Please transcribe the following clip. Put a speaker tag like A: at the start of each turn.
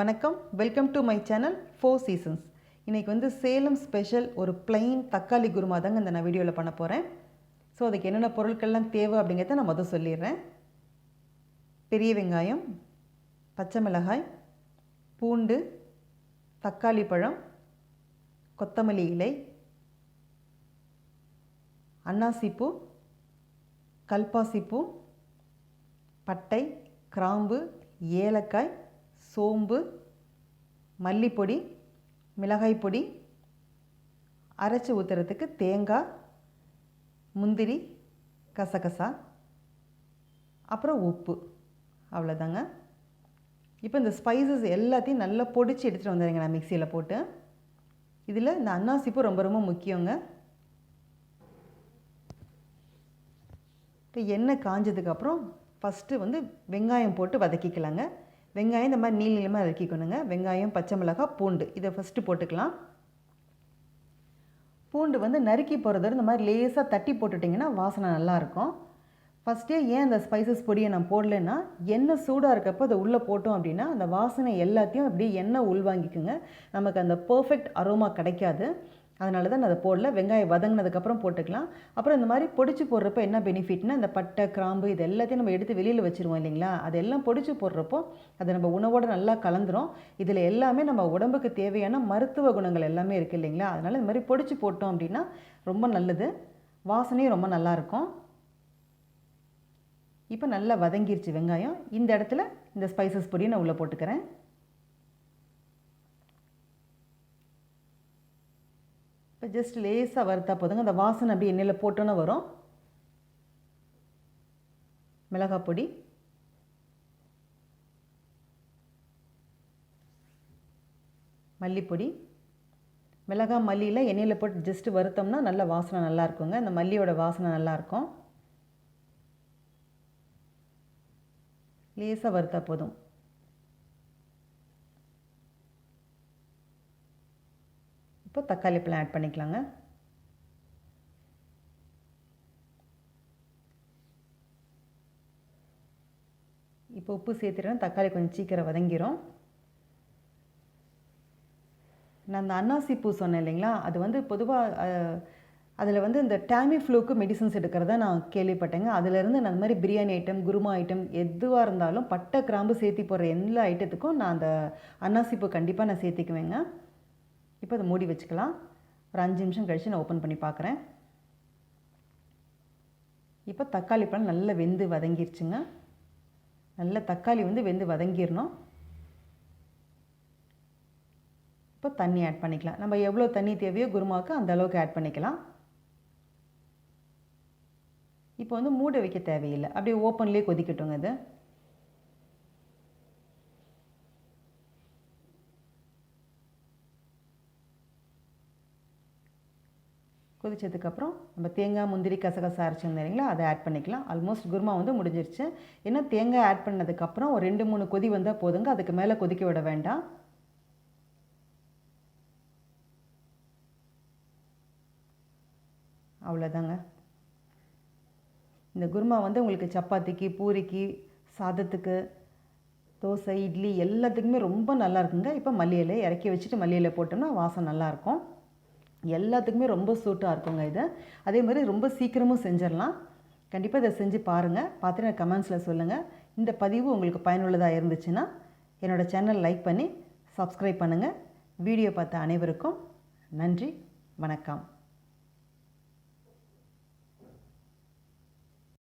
A: வணக்கம், welcome to my channel 4 seasons. இன்றைக்கி வந்து சேலம் ஸ்பெஷல் ஒரு பிளெயின் தக்காளி குருமா தாங்க இந்த நான் வீடியோவில் பண்ண போகிறேன். ஸோ அதுக்கு என்னென்ன பொருட்கள்லாம் தேவை அப்படிங்கிறத நான் முதல் சொல்லிடுறேன். பெரிய வெங்காயம், பச்சை மிளகாய், பூண்டு, தக்காளி பழம், கொத்தமல்லி இலை, அன்னாசிப்பூ, கல்பாசிப்பூ, பட்டை, கிராம்பு, ஏலக்காய், சோம்பு, மல்லிப்பொடி, மிளகாய் பொடி, அரைச்சி ஊற்றுறதுக்கு தேங்காய், முந்திரி, கசகசா, அப்புறம் உப்பு, அவ்வளோதாங்க. இப்போ இந்த ஸ்பைசஸ் எல்லாத்தையும் நல்லா பொடிச்சு எடுத்துகிட்டு வந்துடுங்க நான் மிக்சியில் போட்டு. இதில் இந்த அன்னாசிப்பூ ரொம்ப ரொம்ப முக்கியங்க. இப்போ எண்ணெய் காஞ்சதுக்கப்புறம் ஃபஸ்ட்டு வந்து வெங்காயம் போட்டு வதக்கிக்கலாங்க. வெங்காயம் இந்த மாதிரி நீள நீளமாக வதக்கிக்கணுங்க. வெங்காயம், பச்சை மிளகாய், பூண்டு இதை ஃபஸ்ட்டு போட்டுக்கலாம். பூண்டு வந்து நறுக்கி போகிறதோட இந்த மாதிரி லேசாக தட்டி போட்டுட்டிங்கன்னா வாசனை நல்லாயிருக்கும். ஃபஸ்ட்டே ஏன் அந்த ஸ்பைசஸ் பொடியை நான் போடலைன்னா, எண்ணெய் சூடாக இருக்கப்போ அதை உள்ளே போட்டோம் அப்படின்னா அந்த வாசனை எல்லாத்தையும் அப்படியே எண்ணெய் உள்வாங்கிக்குங்க. நமக்கு அந்த பர்ஃபெக்ட் அரோமா கிடைக்காது. அதனால தான் நான் அதை போடல. வெங்காயம் வதங்கினதுக்கப்புறம் போட்டுக்கலாம். அப்புறம் இந்த மாதிரி பொடிச்சு போடுறப்போ என்ன பெனிஃபிட்னா, இந்த பட்டை, கிராம்பு இது எல்லாத்தையும் நம்ம எடுத்து வெளியில் வச்சுருவோம் இல்லைங்களா, அதெல்லாம் பொடிச்சு போடுறப்போ அதை நம்ம உணவோடு நல்லா கலந்துரும். இதில் எல்லாமே நம்ம உடம்புக்கு தேவையான மருத்துவ குணங்கள் எல்லாமே இருக்குது இல்லைங்களா, அதனால் இந்த மாதிரி பொடிச்சு போட்டோம் அப்படின்னா ரொம்ப நல்லது. வாசனையும் ரொம்ப நல்லாயிருக்கும். இப்போ நல்லா வதங்கிருச்சு வெங்காயம். இந்த இடத்துல இந்த ஸ்பைசஸ் பொடியை நான் உள்ளே போட்டுக்கிறேன். இப்போ ஜஸ்ட் லேசாக வறுத்தா போதுங்க. அந்த வாசனை அப்படி எண்ணெயில் போட்டோன்னு வரும். மிளகாய் பொடி, மல்லிப்பொடி, மிளகாய் மல்லியில் எண்ணெயில் போட்டு ஜஸ்ட்டு வறுத்தோம்னா நல்ல வாசனை நல்லா இருக்குங்க. அந்த மல்லியோட வாசனை நல்லாயிருக்கும். லேசாக வறுத்தா போதும். இப்போ தக்காளி பழம் ஆட் பண்ணிக்கலாங்க. இப்போ உப்பு சேர்த்துட்டேன்னா தக்காளி கொஞ்சம் சீக்கிரம் வதங்கிரும். நான் அந்த அன்னாசிப்பூ சொன்னேன் இல்லைங்களா, அது வந்து பொதுவாக அதில் வந்து இந்த டேமி ஃப்ளூக்கு மெடிசன்ஸ் எடுக்கிறதா நான் கேள்விப்பட்டேங்க. அதிலேருந்து நான் அந்த மாதிரி பிரியாணி ஐட்டம், குருமா ஐட்டம் எதுவாக இருந்தாலும் பட்டை, கிராம்பு சேர்த்தி போடுற எல்லா ஐட்டத்துக்கும் நான் அந்த அன்னாசிப்பூ கண்டிப்பாக நான் சேர்த்திக்குவேங்க. இப்போ அதை மூடி வச்சுக்கலாம். ஒரு 5 நிமிஷம் கழித்து நான் ஓப்பன் பண்ணி பார்க்குறேன். இப்போ தக்காளி பழம் நல்லா வெந்து வதங்கிருச்சுங்க. நல்ல தக்காளி வந்து வெந்து வதங்கிடணும். இப்போ தண்ணி ஆட் பண்ணிக்கலாம். நம்ம எவ்வளோ தண்ணி தேவையோ குருமாவுக்கு அந்த அளவுக்கு ஆட் பண்ணிக்கலாம். இப்போ வந்து மூட வைக்க தேவையில்லை, அப்படியே ஓப்பன்லேயே கொதிக்கட்டுங்க. இது கொதிச்சதுக்கப்புறம் நம்ம தேங்காய், முந்திரி, கசகசா அரைச்சிருந்தோம் இல்லைங்களா, அதை ஆட் பண்ணிக்கலாம். ஆல்மோஸ்ட் குருமா வந்து முடிஞ்சிருச்சு. ஏன்னா தேங்காய் ஆட் பண்ணதுக்கப்புறம் ஒரு 2-3 கொதி வந்தால் போதுங்க. அதுக்கு மேலே கொதிக்க விட வேண்டாம். அவ்வளோதாங்க. இந்த குருமா வந்து உங்களுக்கு சப்பாத்திக்கு, பூரிக்கு, சாதத்துக்கு, தோசை, இட்லி எல்லாத்துக்குமே ரொம்ப நல்லா இருக்குங்க. இப்போ மல்லி இலை இறக்கி வச்சுட்டு மல்லி இலை போட்டோம்னா வாசம் நல்லாயிருக்கும். எல்லாத்துக்குமே ரொம்ப சூட்டாக இருக்குங்க இது. அதே மாதிரி ரொம்ப சீக்கிரமும் செஞ்சிடலாம். கண்டிப்பாக இதை செஞ்சு பாருங்கள். பார்த்துட்டு எனக்கு கமெண்ட்ஸில் சொல்லுங்கள். இந்த பதிவு உங்களுக்கு பயனுள்ளதாக இருந்துச்சுன்னா என்னோடய சேனல் லைக் பண்ணி சப்ஸ்கிரைப் பண்ணுங்கள். வீடியோ பார்த்த அனைவருக்கும் நன்றி, வணக்கம்.